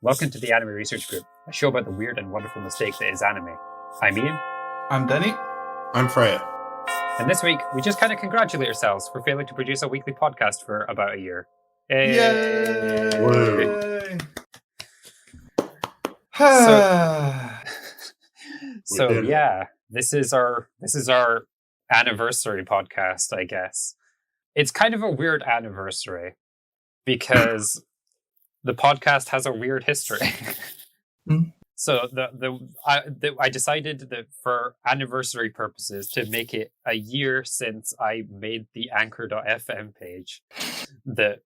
Welcome to the Anime Research Group, a show about the weird and wonderful mistake that is anime. I'm Ian. I'm Denny. I'm Freya. And this week, we just kind of congratulate ourselves for failing to produce a weekly podcast for about a year. Yay! Woo. So yeah, this is our anniversary podcast, I guess. It's kind of a weird anniversary because the podcast has a weird history. So I decided that for anniversary purposes to make it a year since I made the Anchor.fm page that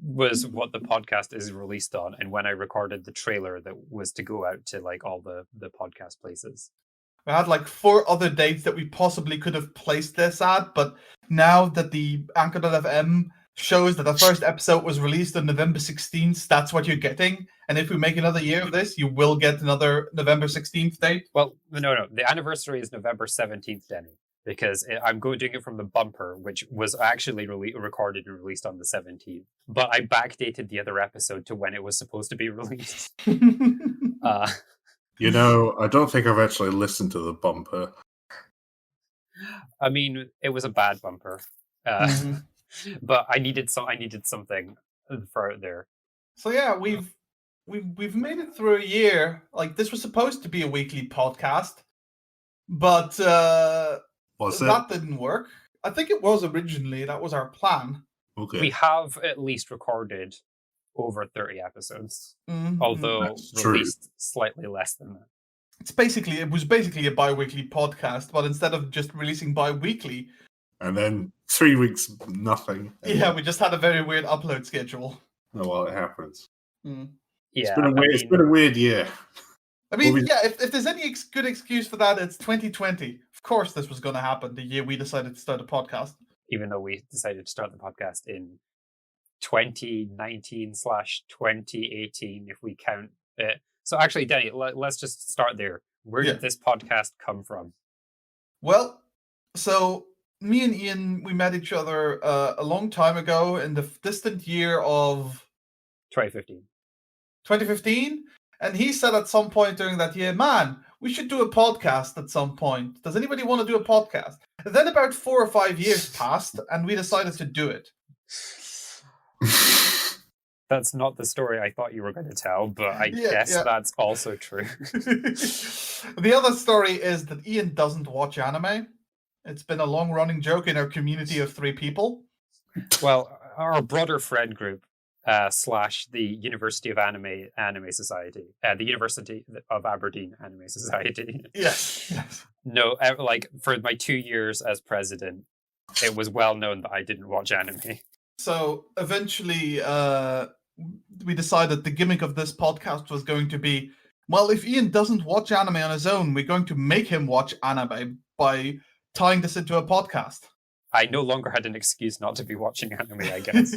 was what the podcast is released on, and when I recorded the trailer that was to go out to like all the podcast places. We had like 4 other dates that we possibly could have placed this at, but now that the Anchor.fm shows that the first episode was released on November 16th, that's what you're getting. And if we make another year of this, you will get another November 16th date. Well, no. The anniversary is November 17th, Denny, because I'm doing it from the bumper, which was actually recorded and released on the 17th. But I backdated the other episode to when it was supposed to be released. You know, I don't think I've actually listened to the bumper. I mean, it was a bad bumper. But I needed something for out there. So yeah, we've made it through a year. Like, this was supposed to be a weekly podcast, but that didn't work. I think it was originally. That was our plan. Okay. We have at least recorded over 30 episodes, although released slightly less than that. It was basically a bi-weekly podcast, but instead of just releasing bi-weekly, and then 3 weeks, nothing. Yeah, we just had a very weird upload schedule. Oh, well, it happens. Yeah, it's been a weird year. I mean, if there's any good excuse for that, it's 2020. Of course this was going to happen the year we decided to start a podcast. Even though we decided to start the podcast in 2019/2018, if we count it. So actually, Danny, let's just start there. Where did this podcast come from? Well, so me and Ian, we met each other a long time ago in the distant year of 2015. And he said at some point during that year, man, we should do a podcast at some point. Does anybody want to do a podcast? And then about 4 or 5 years passed, and we decided to do it. That's not the story I thought you were going to tell, but I guess that's also true. The other story is that Ian doesn't watch anime. It's been a long-running joke in our community of 3 people. Well, our broader friend group / the University of Anime Society, the University of Aberdeen Anime Society. Yes. No, like for my 2 years as president, it was well known that I didn't watch anime. So eventually, we decided the gimmick of this podcast was going to be, well, if Ian doesn't watch anime on his own, we're going to make him watch anime by tying this into a podcast. I no longer had an excuse not to be watching anime, I guess.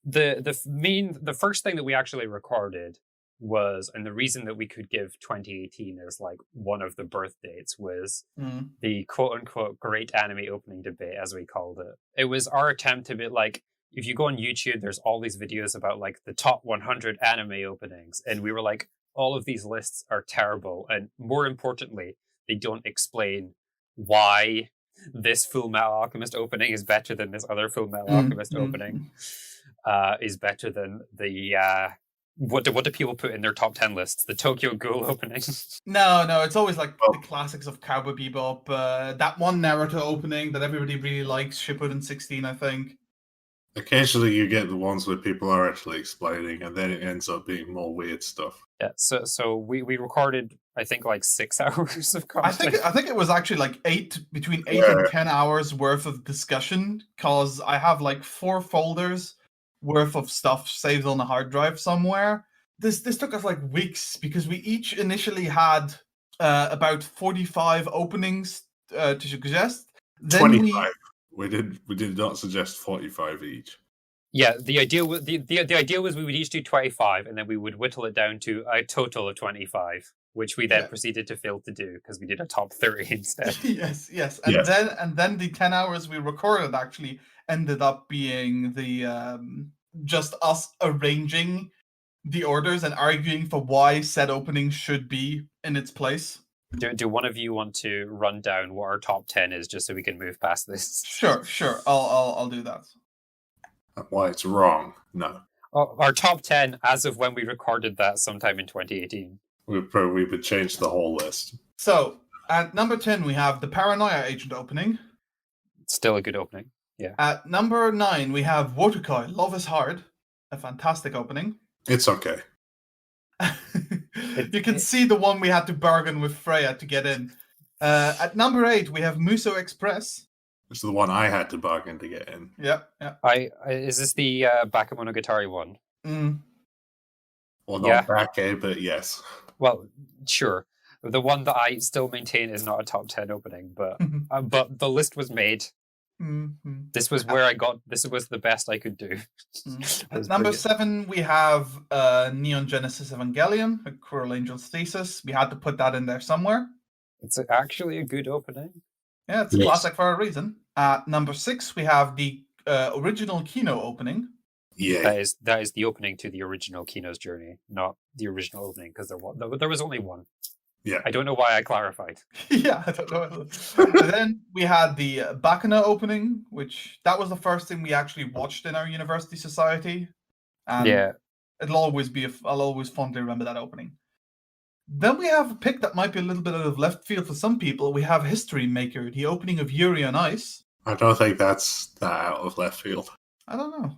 The first thing that we actually recorded was, and the reason that we could give 2018 as like one of the birth dates, was the quote-unquote great anime opening debate, as we called it. It was our attempt to be like, if you go on YouTube, there's all these videos about like the top 100 anime openings, and we were like, all of these lists are terrible, and more importantly, they don't explain why this Full Metal Alchemist opening is better than this other Full Metal Alchemist opening, is better than the what do people put in their top 10 lists? The Tokyo Ghoul opening? No, it's always like the classics of Cowboy Bebop. That one Naruto opening that everybody really likes, Shippuden 16, I think. Occasionally you get the ones where people are actually explaining, and then it ends up being more weird stuff. Yeah, so we recorded, I think, like 6 hours of content. I think it was actually like between 8 and 10 hours worth of discussion, because I have like 4 folders worth of stuff saved on a hard drive somewhere. This took us like weeks, because we each initially had about 45 openings to suggest. Then 25. We did not suggest 45 each. Yeah, the idea was we would each do 25, and then we would whittle it down to a total of 25, which we then proceeded to fail to do because we did a top 30 instead. Yes. And then the 10 hours we recorded actually ended up being the just us arranging the orders and arguing for why said opening should be in its place. Do one of you want to run down what our top 10 is, just so we can move past this? Sure. I'll do that. Why it's wrong? No. Our top 10 as of when we recorded that sometime in 2018. We would change the whole list. So at number 10 we have the Paranoia Agent opening. Still a good opening. Yeah. At number 9 we have Wotakoi Love is Hard, a fantastic opening. It's okay. You can see the one we had to bargain with Freya to get in. At number 8 we have Muso Express. It's the one I had to bargain to get in. Yeah. Is this the Bakemonogatari one? Well, not Bake, but yes. Well, sure. The one that I still maintain is not a top 10 opening, but the list was made. Mm-hmm. This was where I got. This was the best I could do. At number 7, we have Neon Genesis Evangelion, a Cruel Angel's Thesis. We had to put that in there somewhere. It's actually a good opening. Yeah, it's a classic for a reason. At number 6, we have the original Kino opening. Yeah, that is the opening to the original Kino's journey, not the original opening, because there was only one. Yeah, I don't know why I clarified. Yeah, I don't know. Then we had the Bakuna opening, which that was the first thing we actually watched in our university society. And yeah, I'll always fondly remember that opening. Then we have a pick that might be a little bit out of left field for some people. We have History Maker, the opening of Yuri on Ice. I don't think that's that out of left field. I don't know.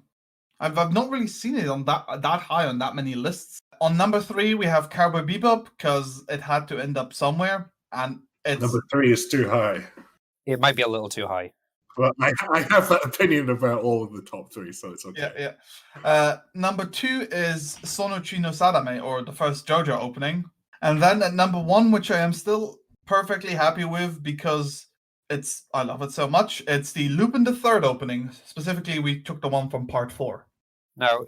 I've not really seen it on that high on that many lists. On number 3, we have Cowboy Bebop, because it had to end up somewhere, and it's... Number 3 is too high. It might be a little too high. But I have that opinion about all of the top 3, so it's okay. Yeah. Number 2 is Sonochi no Sadame, or the first JoJo opening. And then at number 1, which I am still perfectly happy with because I love it so much, it's the Lupin the Third opening. Specifically, we took the one from part 4. Now,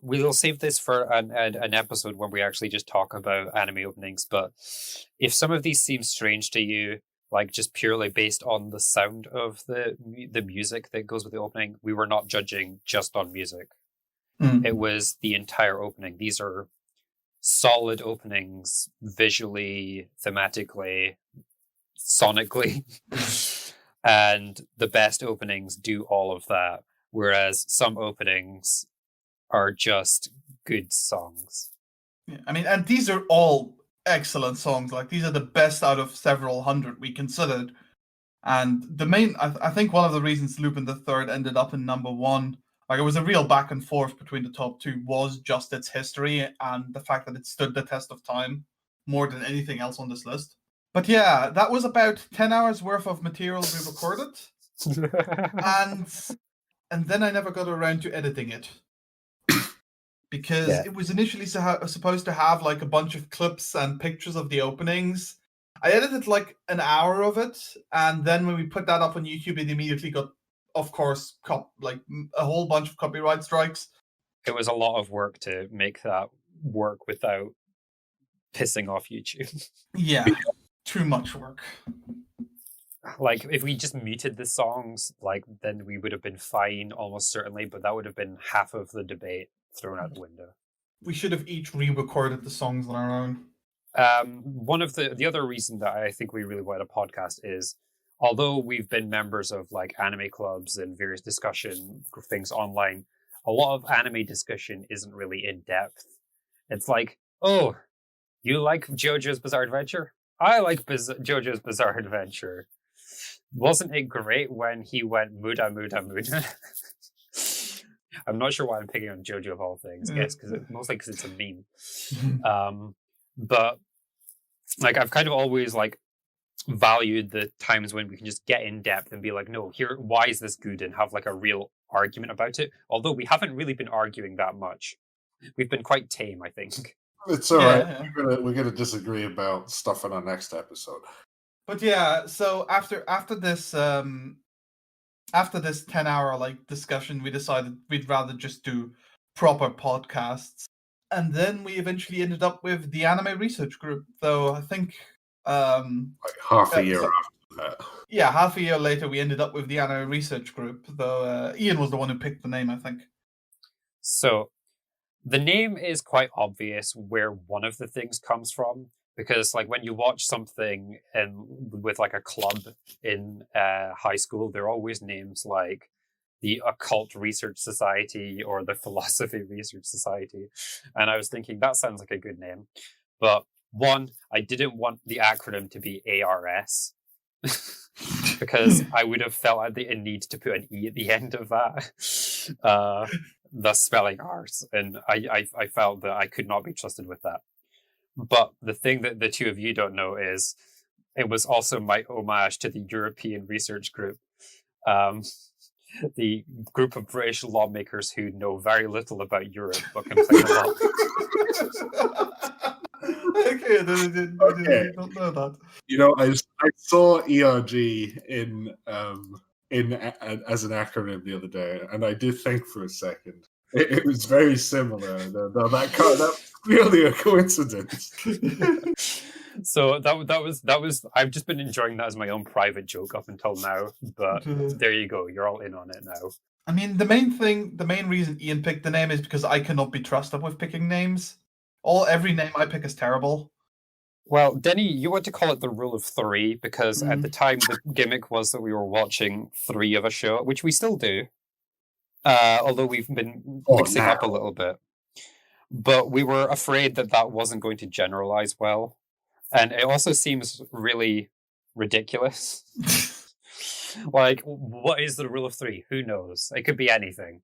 we'll save this for an episode where we actually just talk about anime openings. But if some of these seem strange to you, like just purely based on the sound of the music that goes with the opening, we were not judging just on music. It was the entire opening. These are solid openings, visually, thematically, sonically, and the best openings do all of that. Whereas some openings are just good songs. Yeah, I mean, and these are all excellent songs. Like, these are the best out of several hundred we considered. And I think one of the reasons Lupin the Third ended up in number 1, like, it was a real back and forth between the top 2, was just its history and the fact that it stood the test of time more than anything else on this list. But yeah, that was about 10 hours worth of material we recorded. And then I never got around to editing it. Because it was initially supposed to have like a bunch of clips and pictures of the openings. I edited like an hour of it, and then when we put that up on YouTube, it immediately got, of course, a whole bunch of copyright strikes. It was a lot of work to make that work without pissing off YouTube. Yeah, too much work. Like, if we just muted the songs, then we would have been fine, almost certainly, but that would have been half of the debate thrown out the window. We should have each re-recorded the songs on our own. One of the other reason that I think we really want a podcast is, although we've been members of like anime clubs and various discussion things online, a lot of anime discussion isn't really in depth. It's like, oh, you like JoJo's Bizarre Adventure? I like JoJo's Bizarre Adventure. Wasn't it great when he went Muda Muda Muda? I'm not sure why I'm picking on JoJo of all things. Yes, mostly because it's a meme. But like, I've kind of always like valued the times when we can just get in depth and be like, no, why is this good, and have like a real argument about it. Although we haven't really been arguing that much. We've been quite tame, I think. It's all right. Yeah. We're gonna disagree about stuff in our next episode. But yeah, so after this 10-hour like discussion, we decided we'd rather just do proper podcasts. And then we eventually ended up with the anime research group, though I think like half a year after that. Yeah, half a year later we ended up with the anime research group, though Ian was the one who picked the name, I think. So The name is quite obvious where one of the things comes from, because like when you watch something with like a club in high school, there are always names like the Occult Research Society or the Philosophy Research Society. And I was thinking that sounds like a good name. But one, I didn't want the acronym to be ARS because I would have felt a need to put an E at the end of that, thus spelling ours. And I felt that I could not be trusted with that. But the thing that the two of you don't know is it was also my homage to the European Research Group. The group of British lawmakers who know very little about Europe but complain a lot. Okay, I didn't know that. I saw ERG in as an acronym the other day, and I did think for a second it was very similar. That's clearly a coincidence. So that was. I've just been enjoying that as my own private joke up until now. But there you go. You're all in on it now. I mean, the main reason Ian picked the name is because I cannot be trusted with picking names. Every name I pick is terrible. Well, Denny, you want to call it the rule of three because at the time the gimmick was that we were watching 3 of a show, which we still do. Although we've been mixing up a little bit. But we were afraid that wasn't going to generalize well. And it also seems really ridiculous. Like, what is the rule of 3? Who knows? It could be anything.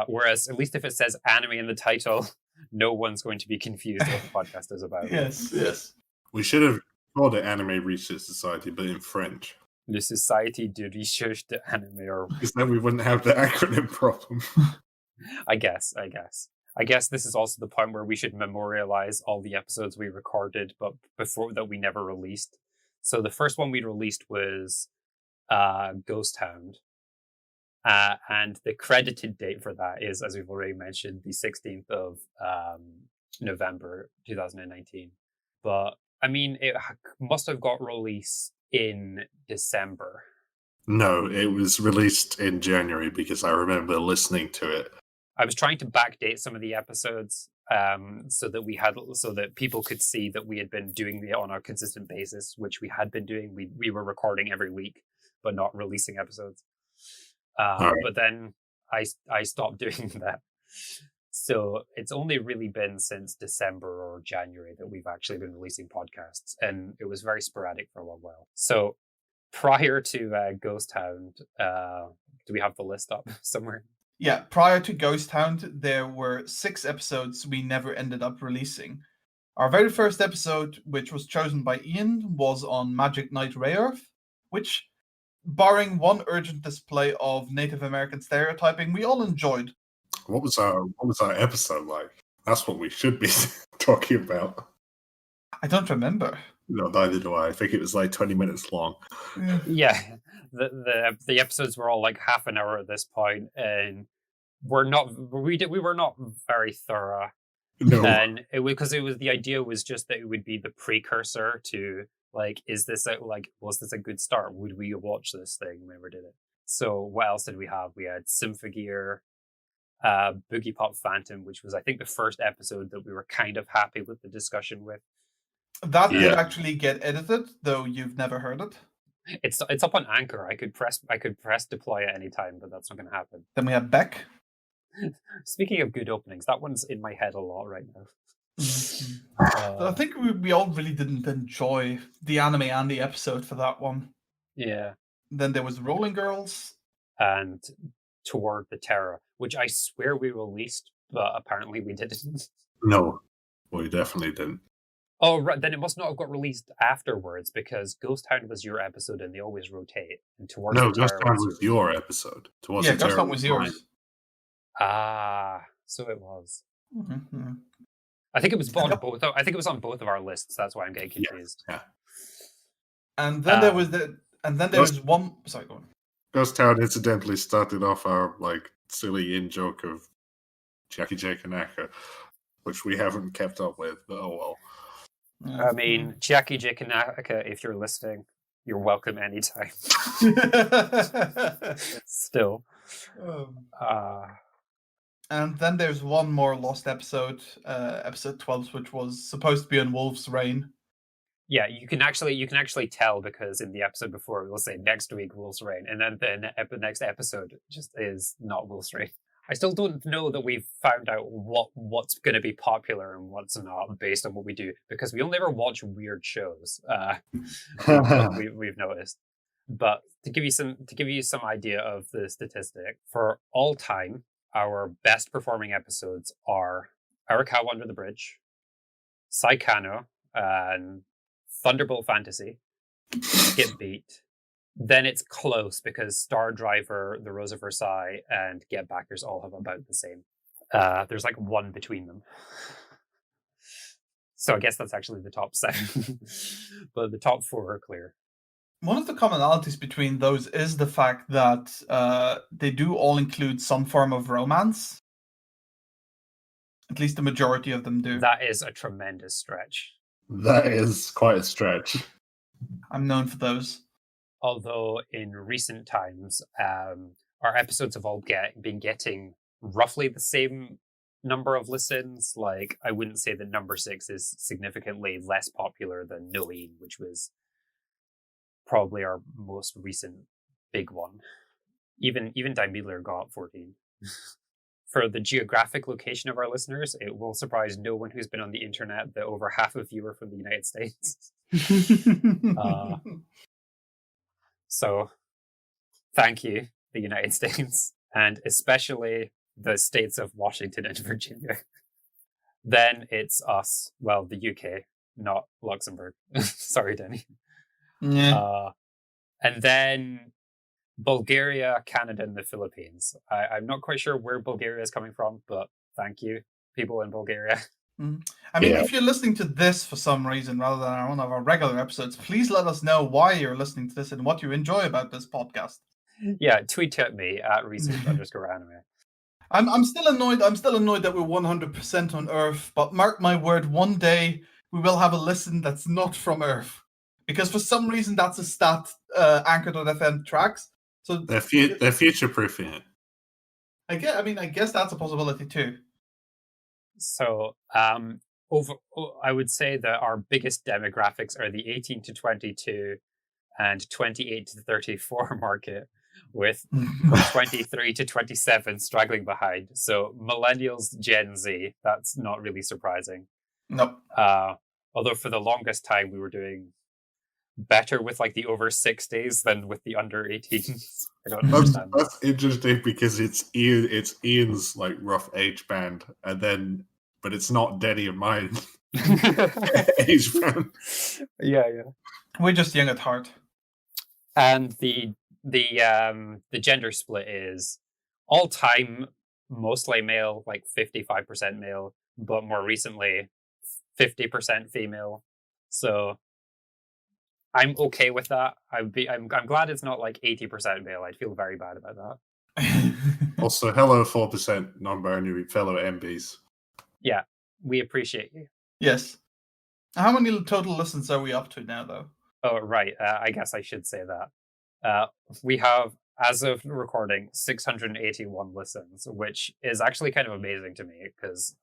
Whereas, at least if it says anime in the title, no one's going to be confused what the podcast is about. Yes. We should have called it Anime Research Society, but in French. Le Société de Recherche de Anime, or... Because then we wouldn't have the acronym problem. I guess this is also the point where we should memorialize all the episodes we recorded, but before that we never released. So the first one we released was Ghost Hound. And the credited date for that is, as we've already mentioned, the 16th of November 2019. But, I mean, it must have got released in December. No, it was released in January because I remember listening to it. I was trying to backdate some of the episodes so that people could see that we had been doing it on a consistent basis, which we had been doing. We were recording every week, but not releasing episodes. Right. But then I stopped doing that. So it's only really been since December or January that we've actually been releasing podcasts, and it was very sporadic for a long while. So prior to Ghost Hound, do we have the list up somewhere? Yeah, prior to Ghost Hound, there were 6 episodes we never ended up releasing. Our very first episode, which was chosen by Ian, was on Magic Knight Rayearth, which, barring one urgent display of Native American stereotyping, we all enjoyed. What was our episode like? That's what we should be talking about. I don't remember. No, neither do I. I think it was like 20 minutes long. Yeah. The episodes were all like half an hour at this point, and we were not very thorough. No. And the idea was just that it would be the precursor to like, was this a good start? Would we watch this thing when we did it? So what else did we have? We had Symphogear, Boogie Pop Phantom, which was I think the first episode that we were kind of happy with the discussion with. That did actually get edited, though you've never heard it. It's up on Anchor. I could press deploy at any time, but that's not going to happen. Then we have Beck. Speaking of good openings, that one's in my head a lot right now. I think we all really didn't enjoy the anime and the episode for that one. Yeah. Then there was Rolling Girls. And Toward the Terror, which I swear we released, but apparently we didn't. No, we definitely didn't. Oh, right. Then it must not have got released afterwards because Ghost Hound was your episode and they always rotate. And Toward the Terror Ghost Hound was your episode. Ghost Hound was yours. So it was. Mm-hmm. I think it was on both. I think it was on both of our lists. That's why I'm getting confused. Yeah. And then there was one. Sorry, go on. Ghost Town incidentally started off our like silly in joke of Jackie J. Kanaka, which we haven't kept up with. But oh well. I mean, Jackie J. Kanaka, if you're listening, you're welcome anytime. And then there's one more lost episode, episode 12, which was supposed to be on Wolf's Reign. Yeah, you can actually tell, because in the episode before we'll say next week Wolf's Reign, and then the next episode just is not Wolf's Reign. I still don't know that we've found out what's going to be popular and what's not based on what we do, because we only ever watch weird shows. We've noticed. But to give you some idea of the statistic, for all time, our best performing episodes are Our Cow Under the Bridge, Saikano, and Thunderbolt Fantasy, Skip Beat. Then it's close because Star Driver, The Rose of Versailles, and Get Backers all have about the same. There's like one between them. So I guess that's actually the top 7. But the top 4 are clear. One of the commonalities between those is the fact that they do all include some form of romance. At least the majority of them do. That is a tremendous stretch. That is quite a stretch. I'm known for those. Although in recent times, our episodes have all been getting roughly the same number of listens. Like, I wouldn't say that number 6 is significantly less popular than Nolene, which was probably our most recent big one. Even Daimler got 14. For the geographic location of our listeners, it will surprise no one who's been on the internet that over half of you are from the United States. So thank you, the United States, and especially the states of Washington and Virginia. Then it's us, well, the UK, not Luxembourg. Sorry, Denny. Yeah. And then Bulgaria, Canada, and the Philippines. I'm not quite sure where Bulgaria is coming from, but thank you, people in Bulgaria. I mean, if you're listening to this for some reason rather than one of our regular episodes, please let us know why you're listening to this and what you enjoy about this podcast. Yeah, tweet at me at research_anime. I'm still annoyed. I'm still annoyed that we're 100% on Earth, but mark my word, one day we will have a listen that's not from Earth, because for some reason that's a stat Anchor.fm tracks. So they're future-proofing it. I guess that's a possibility too. So, I would say that our biggest demographics are the 18 to 22 and 28 to 34 market, with 23 to 27 straggling behind. So, millennials, Gen Z, that's not really surprising. Nope. Although for the longest time we were doing better with like the over 60s than with the under 18s. I don't understand. That's interesting because it's Ian's like rough age band, but it's not Denny and mine age band. Yeah. We're just young at heart. And the gender split is all time mostly male, like 55% male, but more recently 50% female. So I'm okay with that. I'm glad it's not like 80% male. I'd feel very bad about that. Also, hello 4% non-binary fellow MBs. Yeah, we appreciate you. Yes. How many total listens are we up to now, though? Oh, right. I guess I should say that. We have, as of recording, 681 listens, which is actually kind of amazing to me, because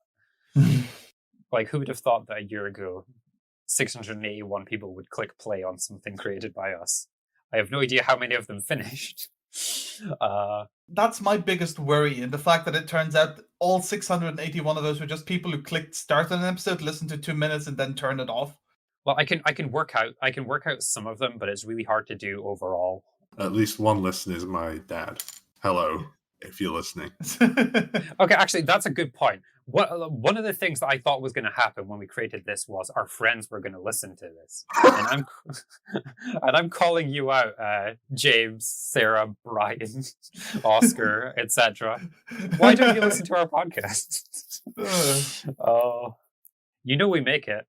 like, who would have thought that a year ago 681 people would click play on something created by us? I have no idea how many of them finished. That's my biggest worry, in the fact that it turns out all 681 of those were just people who clicked start on an episode, listened to 2 minutes, and then turned it off. Well, I can work out some of them, but it's really hard to do overall. At least one listener is my dad. Hello, if you're listening. Okay, actually, that's a good point. One of the things that I thought was going to happen when we created this was our friends were going to listen to this, and I'm calling you out, James, Sarah, Brian, Oscar, etc. Why don't you listen to our podcast? Oh, you know we make it.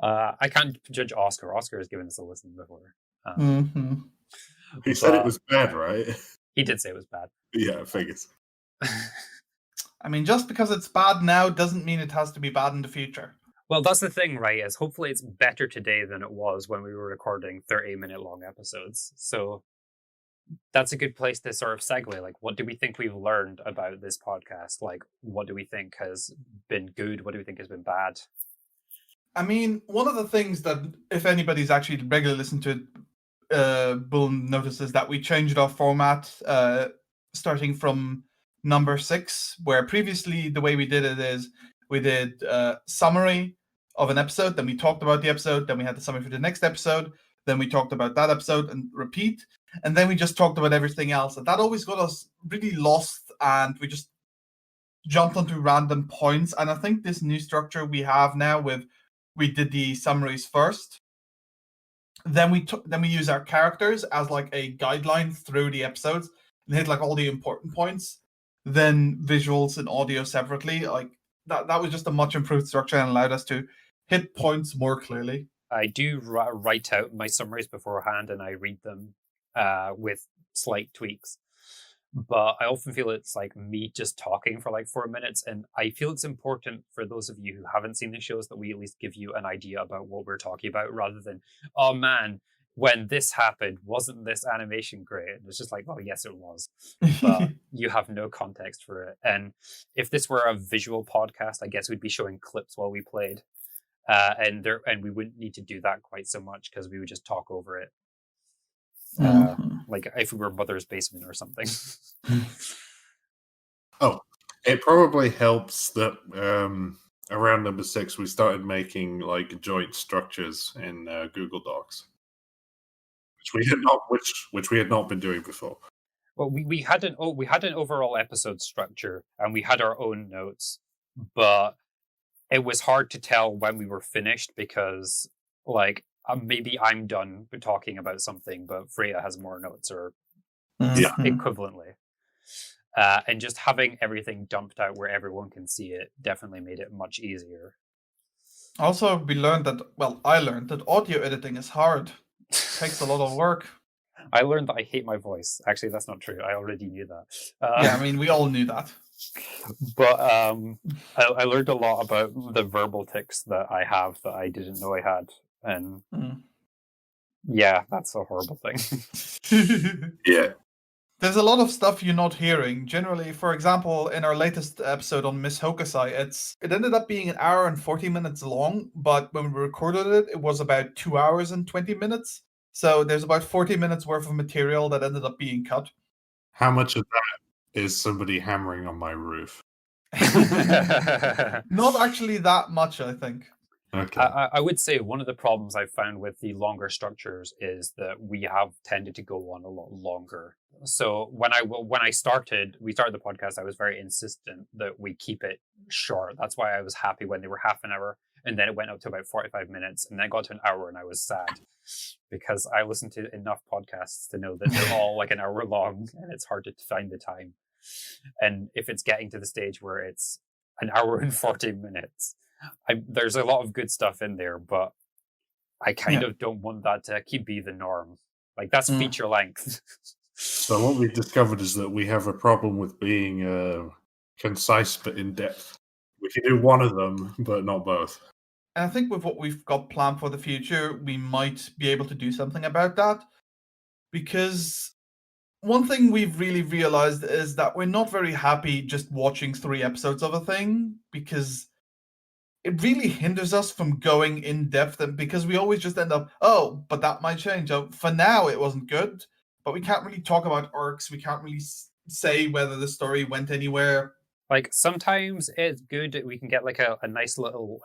I can't judge Oscar. Oscar has given us a listen before. He said it was bad, right? He did say it was bad. Yeah, I figures. I mean, just because it's bad now doesn't mean it has to be bad in the future. Well, that's the thing, right? Is hopefully it's better today than it was when we were recording 30-minute long episodes. So that's a good place to sort of segue. Like, what do we think we've learned about this podcast? Like, what do we think has been good? What do we think has been bad? I mean, one of the things that, if anybody's actually regularly listened to it, will notice is that we changed our format starting from number 6, where previously the way we did it is we did a summary of an episode, then we talked about the episode, then we had the summary for the next episode, then we talked about that episode and repeat, and then we just talked about everything else. And that always got us really lost, and we just jumped onto random points. And I think this new structure we have now, with we did the summaries first, then we use our characters as like a guideline through the episodes and hit like all the important points, then visuals and audio separately. Like that was just a much improved structure and allowed us to hit points more clearly. I do write out my summaries beforehand and I read them with slight tweaks. But I often feel it's like me just talking for like 4 minutes. And I feel it's important for those of you who haven't seen the shows that we at least give you an idea about what we're talking about, rather than, oh man, when this happened, wasn't this animation great? And it's just like, well, yes, it was. But you have no context for it. And if this were a visual podcast, I guess we'd be showing clips while we played. And we wouldn't need to do that quite so much because we would just talk over it. Like if we were Mother's Basement or something. Oh, it probably helps that around number 6 we started making like joint structures in Google Docs, which we had not been doing before. Well, we had an overall episode structure and we had our own notes, but it was hard to tell when we were finished because like maybe I'm done talking about something, but Freya has more notes or equivalently. And just having everything dumped out where everyone can see it definitely made it much easier. Also, I learned that audio editing is hard. It takes a lot of work. I learned that I hate my voice. Actually, that's not true. I already knew that. Yeah, I mean, we all knew that. But I learned a lot about the verbal tics that I have that I didn't know I had. And yeah, that's a horrible thing. Yeah. There's a lot of stuff you're not hearing. Generally, for example, in our latest episode on Miss Hokusai, it ended up being 1 hour and 40 minutes long, but when we recorded it, it was about 2 hours and 20 minutes. So there's about 40 minutes worth of material that ended up being cut. How much of that is somebody hammering on my roof? Not actually that much, I think. Okay. I would say one of the problems I've found with the longer structures is that we have tended to go on a lot longer. So when we started the podcast, I was very insistent that we keep it short. That's why I was happy when they were half an hour, and then it went up to about 45 minutes, and then got to an hour, and I was sad because I listened to enough podcasts to know that they're all like an hour long, and it's hard to find the time. And if it's getting to the stage where it's 1 hour and 40 minutes, there's a lot of good stuff in there, but I kind of don't want that to be the norm. Like that's feature length. So what we've discovered is that we have a problem with being concise but in depth. We can do one of them, but not both. And I think with what we've got planned for the future, we might be able to do something about that. Because one thing we've really realized is that we're not very happy just watching 3 episodes of a thing, because it really hinders us from going in depth, and because we always just end up, oh, but that might change. For now, it wasn't good, but we can't really talk about arcs. We can't really say whether the story went anywhere. Like sometimes it's good. We can get like a nice little,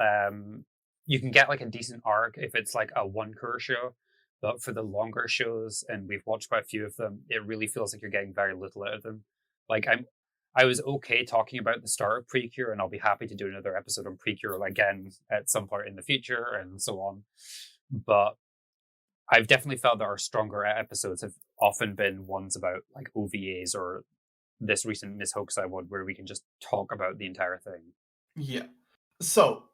you can get like a decent arc if it's like a 1 cour show. But for the longer shows, and we've watched quite a few of them, it really feels like you're getting very little out of them. Like I was okay talking about the start of Precure, and I'll be happy to do another episode on Precure again at some point in the future and so on. But I've definitely felt that our stronger episodes have often been ones about like OVAs or this recent Miss Hokusai one where we can just talk about the entire thing. Yeah. So,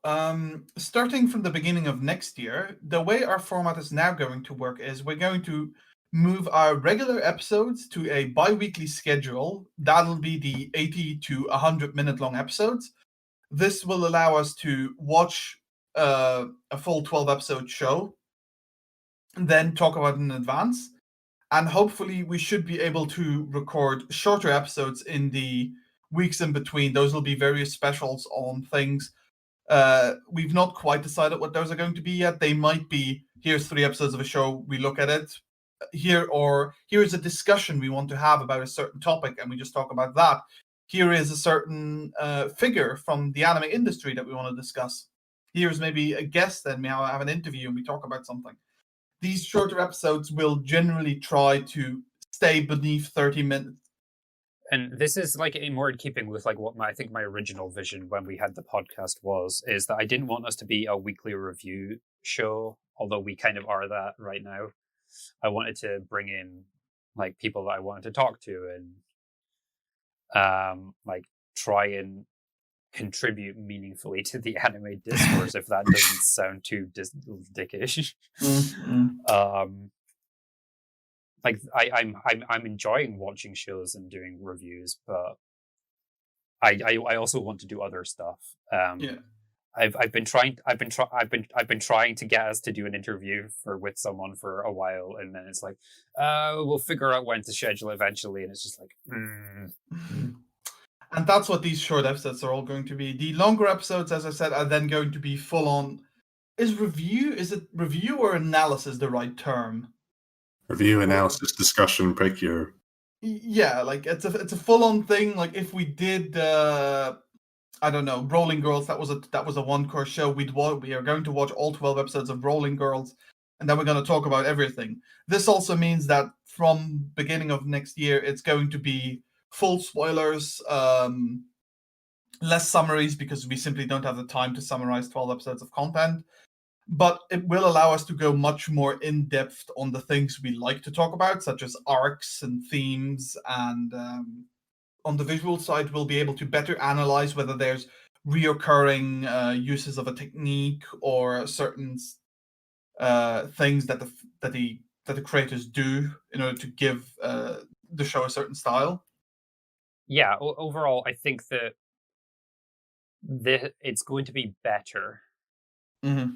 starting from the beginning of next year, the way our format is now going to work is we're going to move our regular episodes to a bi-weekly schedule. That'll be the 80 to 100 minute long episodes. This will allow us to watch a full 12 episode show and then talk about it in advance. And hopefully we should be able to record shorter episodes in the weeks in between. Those will be various specials on things. We've not quite decided what those are going to be yet. They might be, here's 3 episodes of a show, we look at it. Here's a discussion we want to have about a certain topic, and we just talk about that. Here is a certain figure from the anime industry that we want to discuss. Here's maybe a guest, and we have an interview and we talk about something. These shorter episodes will generally try to stay beneath 30 minutes. And this is like more in keeping with like what I think my original vision when we had the podcast is that I didn't want us to be a weekly review show, although we kind of are that right now. I wanted to bring in like people that I wanted to talk to and like try and contribute meaningfully to the anime discourse, if that doesn't sound too dickish. Like I'm enjoying watching shows and doing reviews, but I also want to do other stuff. I've been trying to get us to do an interview with someone for a while, and then it's like we'll figure out when to schedule eventually, and it's just like And that's what these short episodes are all going to be. The longer episodes, as I said, are then going to be full on. Is it review or analysis the right term? Review, analysis, discussion, pick your... Yeah, like it's a full on thing. Like if we did I don't know, Rolling Girls, that was a one-course show. We are going to watch all 12 episodes of Rolling Girls, and then we're going to talk about everything. This also means that from beginning of next year, it's going to be full spoilers, less summaries, because we simply don't have the time to summarize 12 episodes of content. But it will allow us to go much more in-depth on the things we like to talk about, such as arcs and themes. And on the visual side, we'll be able to better analyze whether there's reoccurring uses of a technique or certain things that the creators do in order to give the show a certain style. Yeah, overall, I think that it's going to be better. Mm-hmm.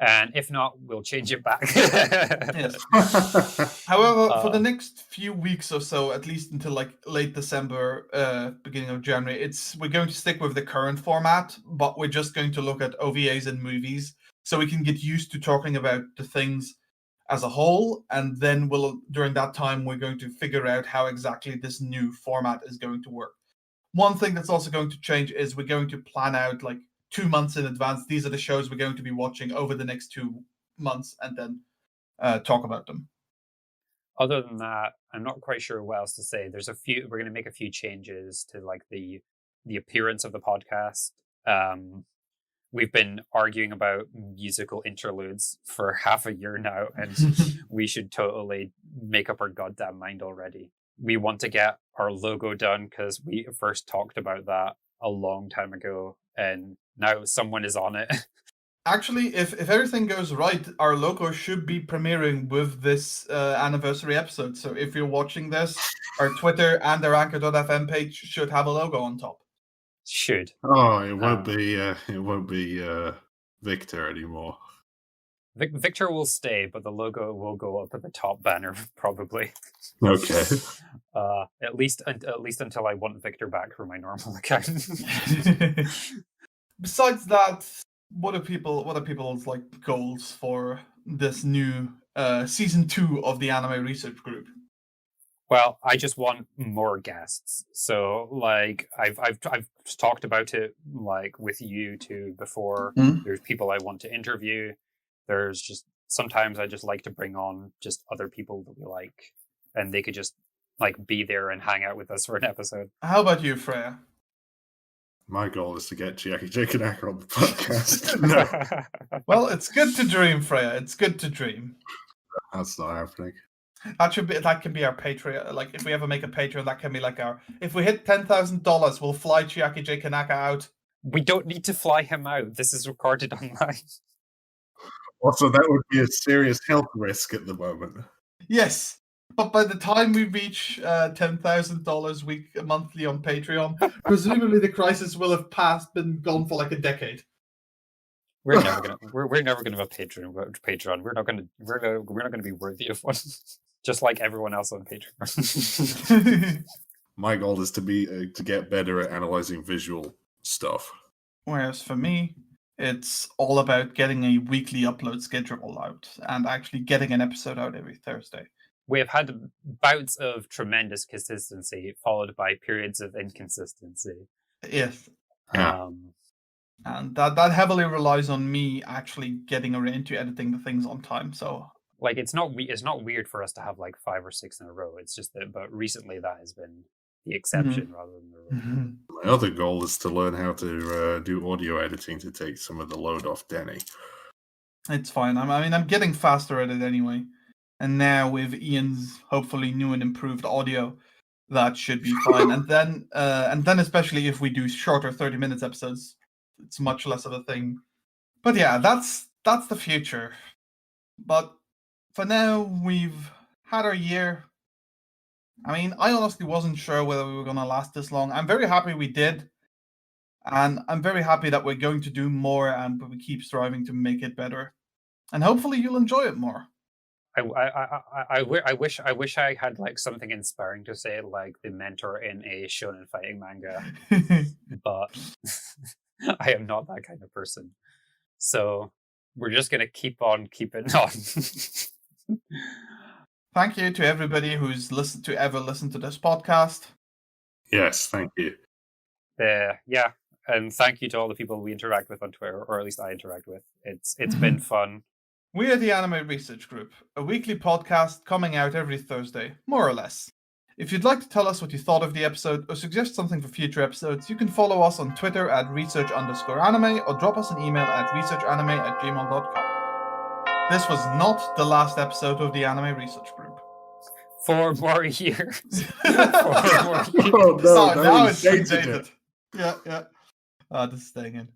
And if not, we'll change it back. Yes. However, for the next few weeks or so, at least until like late December, beginning of January, we're going to stick with the current format, but we're just going to look at OVAs and movies, so we can get used to talking about the things as a whole, and then during that time we're going to figure out how exactly this new format is going to work. One thing that's also going to change is we're going to plan out like 2 months in advance. These are the shows we're going to be watching over the next 2 months, and then talk about them. Other than that, I'm not quite sure what else to say. We're going to make a few changes to like the appearance of the podcast. We've been arguing about musical interludes for half a year now, and we should totally make up our goddamn mind already. We want to get our logo done because we first talked about that a long time ago, and now someone is on it. Actually, if everything goes right, our logo should be premiering with this anniversary episode. So if you're watching this, our Twitter and our Anchor.fm page should have a logo on top. Should. Oh, it won't be Victor anymore. Victor will stay, but the logo will go up at the top banner probably. Okay. At least until I want Victor back for my normal account. Besides that, what are people's like goals for this new season 2 of the Anime Research Group? Well, I just want more guests. So, like, I've talked about it like with you two before. Mm-hmm. There's people I want to interview. There's just sometimes I just like to bring on just other people that we like, and they could just like be there and hang out with us for an episode. How about you, Freya? My goal is to get Chiaki Jikanaka on the podcast. No. Well, it's good to dream, Freya. It's good to dream. That's not happening. That can be our Patreon. Like, if we ever make a Patreon, that can be like if we hit $10,000, we'll fly Chiaki J. Kanaka out. We don't need to fly him out. This is recorded online. Also, that would be a serious health risk at the moment. Yes, but by the time we reach $10,000 monthly on Patreon, presumably the crisis will have been gone for like a decade. We're never gonna have a Patreon. We're not gonna be worthy of one. Just like everyone else on Patreon. My goal is to get better at analyzing visual stuff. Whereas for me, it's all about getting a weekly upload schedule out and actually getting an episode out every Thursday. We have had bouts of tremendous consistency followed by periods of inconsistency. Yes. Yeah. And that heavily relies on me actually getting around to editing the things on time. So like it's not weird for us to have like 5 or 6 in a row. It's just that, but recently that has been the exception rather than the rule. Mm-hmm. My other goal is to learn how to do audio editing to take some of the load off Denny. It's fine. I'm getting faster at it anyway. And now with Ian's hopefully new and improved audio, that should be fine. And then especially if we do shorter 30 minutes episodes, it's much less of a thing. But yeah, that's the future. But for now, we've had our year. I mean, I honestly wasn't sure whether we were going to last this long. I'm very happy we did. And I'm very happy that we're going to do more and we keep striving to make it better. And hopefully you'll enjoy it more. I wish I had like something inspiring to say, like the mentor in a shonen fighting manga, but I am not that kind of person. So we're just gonna keep on keeping on. Thank you to everybody who's listened to this podcast. Yes, thank you. Yeah, and thank you to all the people we interact with on Twitter, or at least I interact with. It's been fun. We are the Anime Research Group, a weekly podcast coming out every Thursday, more or less. If you'd like to tell us what you thought of the episode or suggest something for future episodes, you can follow us on Twitter at research_anime or drop us an email at researchanime@gmail.com. This was not the last episode of the Anime Research Group. 4 more years. 4 more years. Oh, no, Now it's dated dated. Yeah. This is staying in.